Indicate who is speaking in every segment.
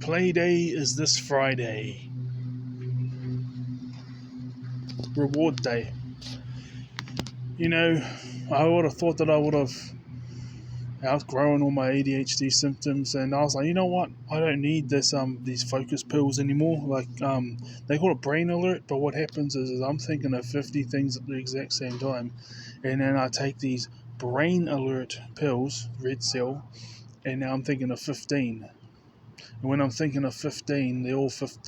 Speaker 1: Playday is this Friday. Reward day. I would have thought that I would have outgrown all my ADHD symptoms, and I was like, you know what? I don't need these focus pills anymore. They call it brain alert, but what happens is I'm thinking of 50 things at the exact same time, and then I take these brain alert pills, red cell, and now I'm thinking of 15. And when I'm thinking of 15,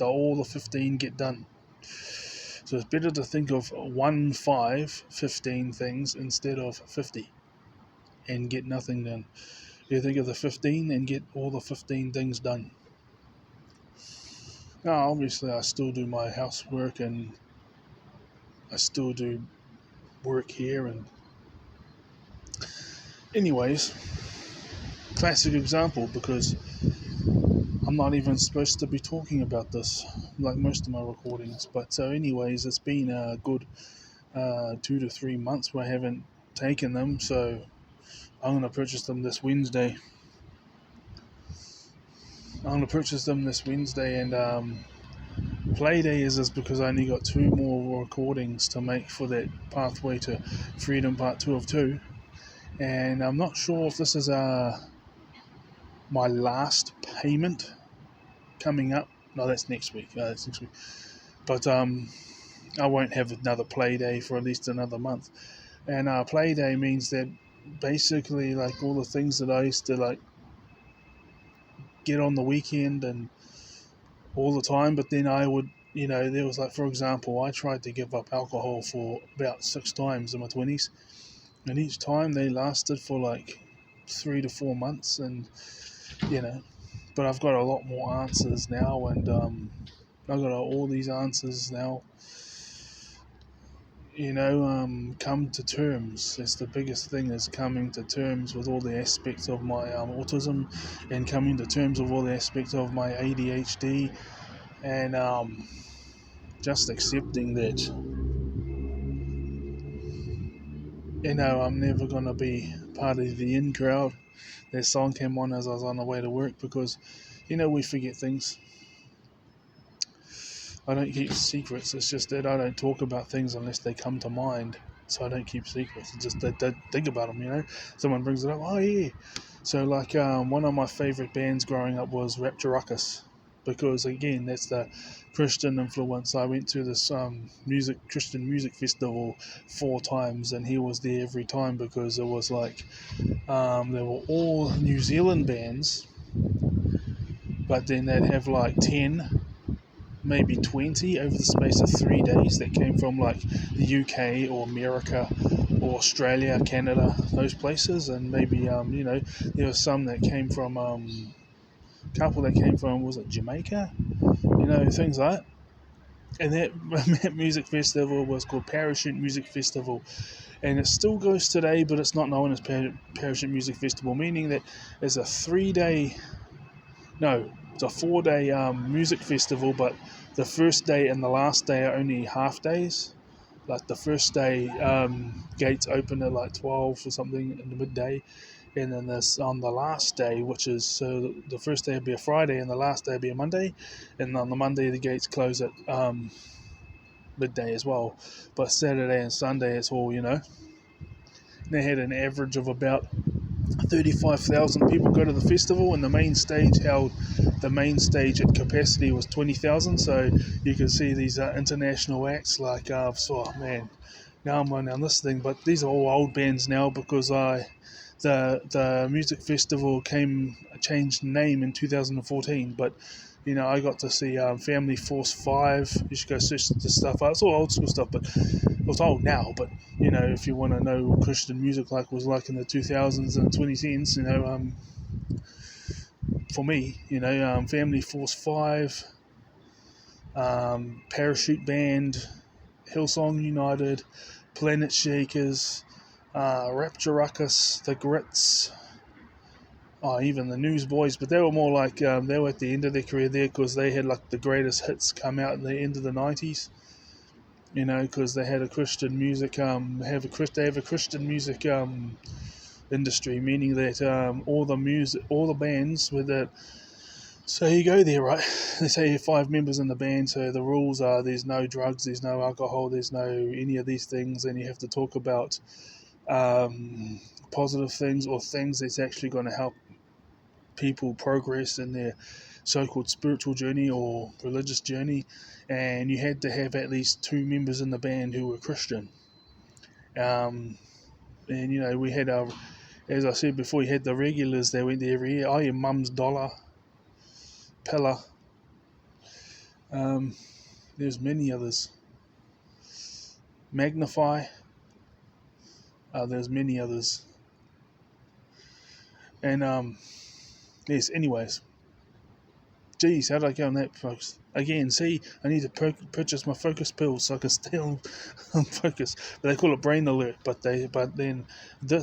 Speaker 1: all the 15 get done. So it's better to think of 15 things instead of 50 and get nothing done. You think of the 15 and get all the 15 things done. Now, obviously, I still do my housework and I still do work here. And, anyways, classic example because I'm not even supposed to be talking about this like most of my recordings. But so, anyways, it's been a good 2 to 3 months where I haven't taken them. So I'm going to purchase them this Wednesday. And Playday is because I only got 2 more recordings to make for that Pathway to Freedom Part 2 of 2. And I'm not sure if this is my last payment coming up. No, that's next week. But I won't have another Playday for at least another month. And Playday means that basically like all the things that I used to like get on the weekend and all the time, but then I would, there was like, for example, I tried to give up alcohol for about 6 times in my 20s, and each time they lasted for like 3 to 4 months, and but I've got a lot more answers now, and I've got all these answers now. Come to terms. That's the biggest thing, is coming to terms with all the aspects of my autism, and coming to terms with all the aspects of my ADHD, and just accepting that, I'm never going to be part of the in crowd. That song came on as I was on the way to work because, we forget things. I don't keep secrets. It's just that I don't talk about things unless they come to mind. So I don't keep secrets. It's just that I think about them, Someone brings it up. Oh, yeah. So, like, one of my favorite bands growing up was Rapture Ruckus. Because, again, that's the Christian influence. I went to this Christian music festival 4 times, and he was there every time because it was like they were all New Zealand bands, but then they'd have like 10, maybe 20 over the space of 3 days that came from like the UK or America or Australia, Canada, those places, and maybe there was some that came from a couple that came from, was it Jamaica, things like that. And that music festival was called Parachute Music Festival, and it still goes today, but it's not known as Parachute Music Festival, meaning that it's a 4-day music festival, but the first day and the last day are only half days. Like the first day, gates open at like 12 or something in the midday, and then this on the last day, which is, so the first day would be a Friday and the last day would be a Monday, and on the Monday the gates close at midday as well. But Saturday and Sunday it's all, they had an average of about 35,000 people go to the festival, and the main stage at capacity was 20,000. So you can see these international acts like, man, now I'm on this thing, but these are all old bands now because the music festival changed name in 2014, but I got to see Family Force 5. You should go search this stuff out. It's all old school stuff, but it's old now. But if you want to know what Christian music was like in the 2000s and 2010s, for me, Family Force 5, Parachute Band, Hillsong United, Planet Shakers, Rapture Ruckus, The Grits, even the Newsboys, but they were more like they were at the end of their career there because they had like the greatest hits come out in the end of the 90s. Because they had a Christian music, they have a Christian music industry, meaning that all the bands, whether So you go there, right? They say you have 5 members in the band, so the rules are there's no drugs, there's no alcohol, there's no any of these things, and you have to talk about um, positive things or things that's actually going to help people progress in their so-called spiritual journey or religious journey. And you had to have at least 2 members in the band who were Christian. Um, and we had our, as I said before, you had the regulars. They went there every year. Oh, your mum's dollar, Pella. Um, there's many others. Magnify. There's many others. And yes. Anyways, geez, how did I go on that, folks? Again, see, I need to purchase my focus pills so I can stay on focus. But they call it brain alert. But then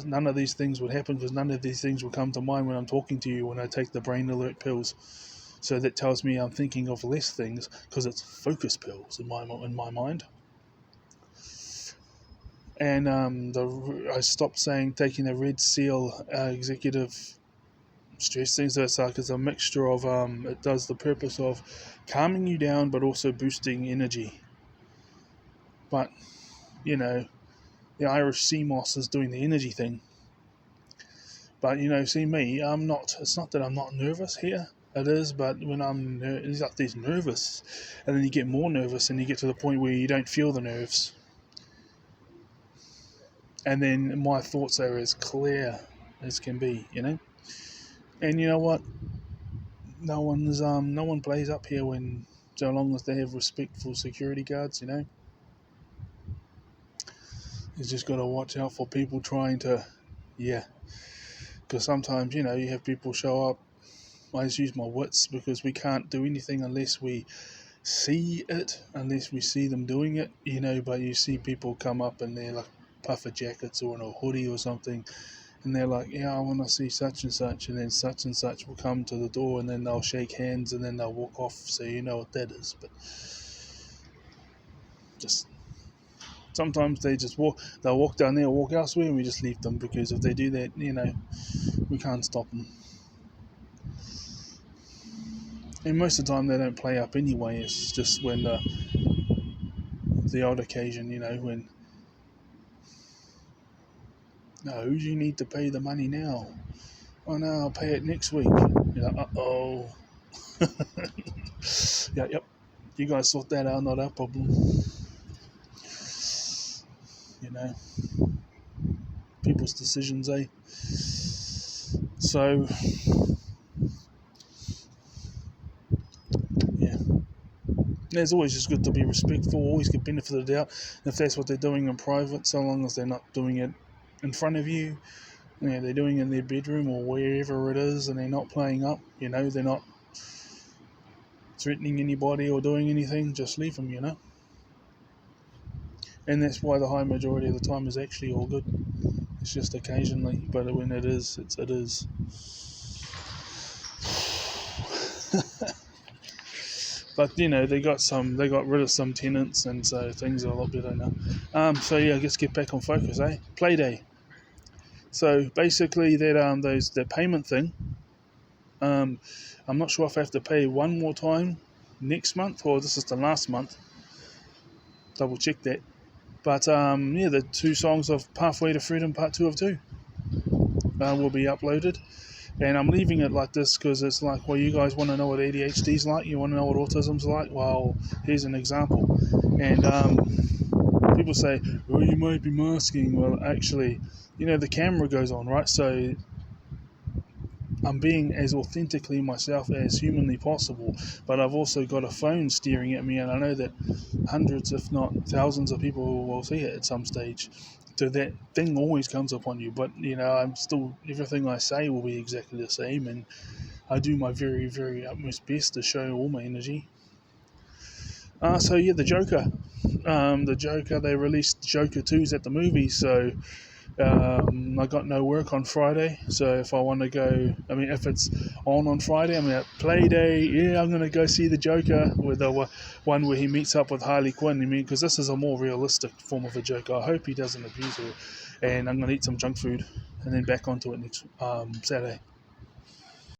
Speaker 1: none of these things would happen because none of these things will come to mind when I'm talking to you when I take the brain alert pills. So that tells me I'm thinking of less things because it's focus pills in my mind. And I stopped saying taking the Red Seal executive stress things. So it's a mixture of it does the purpose of calming you down but also boosting energy. But the Irish sea moss is doing the energy thing. But see me, I'm not. It's not that I'm not nervous here. It is, but when it's like there's nervous, and then you get more nervous, and you get to the point where you don't feel the nerves, and then my thoughts are as clear as can be. And you know what? No one plays up here when so long as they have respectful security guards. You just got to watch out for people trying to, yeah, because sometimes you have people show up. I just use my wits because we can't do anything unless we see it, unless we see them doing it. But you see people come up and they're like puffer jackets or in a hoodie or something, and they're like, yeah, I want to see such and then such and such will come to the door, and then they'll shake hands and then they'll walk off, so you know what that is. But just sometimes they'll walk down there or walk elsewhere, and we just leave them, because if they do that, we can't stop them. And most of the time they don't play up anyway. It's just when the odd occasion, when no, you need to pay the money now. Oh no, I'll pay it next week. You're like, uh-oh. Yep. You guys sort that out, not our problem. People's decisions, eh? So, yeah. It's always just good to be respectful, always give benefit of the doubt. If that's what they're doing in private, so long as they're not doing it in front of you, they're doing it in their bedroom or wherever it is, and they're not playing up, they're not threatening anybody or doing anything, just leave them, And that's why the high majority of the time is actually all good. It's just occasionally, but when it is, it is. But they got rid of some tenants, and so things are a lot better now. So yeah, let's get back on focus, eh? Playday. So basically, that payment thing. I'm not sure if I have to pay one more time next month or this is the last month. Double check that. But the 2 songs of Pathway to Freedom Part 2 of 2 will be uploaded. And I'm leaving it like this because it's like, well, you guys want to know what ADHD's like? You want to know what autism's like? Well, here's an example. And people say, well, you might be masking. Well, actually, the camera goes on, right? So I'm being as authentically myself as humanly possible, but I've also got a phone staring at me, and I know that hundreds, if not thousands of people will see it at some stage. So that thing always comes upon you, but I'm still, everything I say will be exactly the same, and I do my very, very utmost best to show all my energy. So yeah, the Joker, they released Joker 2s at the movies, so I got no work on Friday, so if I want to go, if it's on Friday, I'm at Playday. Yeah, I'm going to go see the Joker with the one where he meets up with Harley Quinn. Because this is a more realistic form of a Joker. I hope he doesn't abuse her, and I'm going to eat some junk food and then back onto it next Saturday.